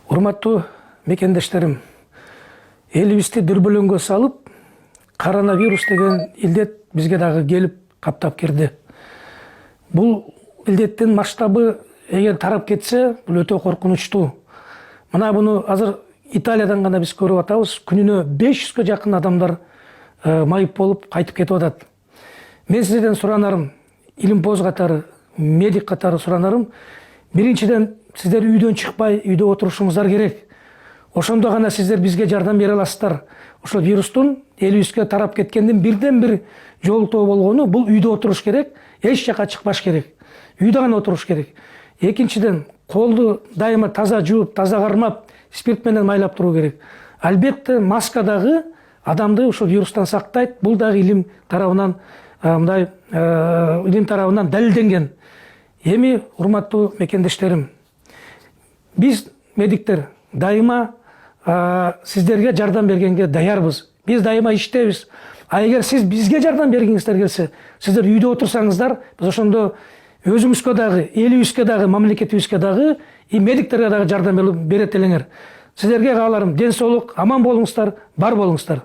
Урматтуу мекендештерим, элибизди дүрбөлөңгө салып, коронавирус деген илдет бизге дагы келип каптап кирди. Бул илдеттин масштабы эгер тарап кетсе, бул өтө коркунучтуу. Мына буну азыр Италиядан гана биз көрүп атабыз. Күнүнө 500га жакын адамдар майып болуп кайтып кетип атат. Мен сиздерден суранарым, илимпоз катары, медик катары суранарым, биринчиден сиздер үйдөн чыкпай, үйдө отурушуңуздар керек. Ошондо гана сиздер бизге жардам бере аласыздар. Ошол вирустун элибизге тарап кеткендин бирден бир жолтоо болгону бул үйдө отуруш керек, эч жака чыкпаш керек. Үйдө гана отуруш керек. Экинчиден, колду дайыма таза жууп, таза кармап, спирт менен майлап туруу керек. Албетте маска дагы адамды ушул вирустан сактайт. Бул дагы илим тарабынан далилденген. Эми урматтуу мекендештерим, биз медиктер дайыма сиздерге жардам бергенге даярбыз. Биз дайыма иштейбиз. А эгер сиз бизге жардам бергиңиздер келсе, сиздер үйдө отурсаңыздар, биз ошондо өзүңүзгө дагы, элибизге дагы, мамлекетибизге дагы, и медиктерге дагы жардам берет элеңер. Сиздерге кааларым, ден соолук, аман болуңуздар, бар болуңуздар.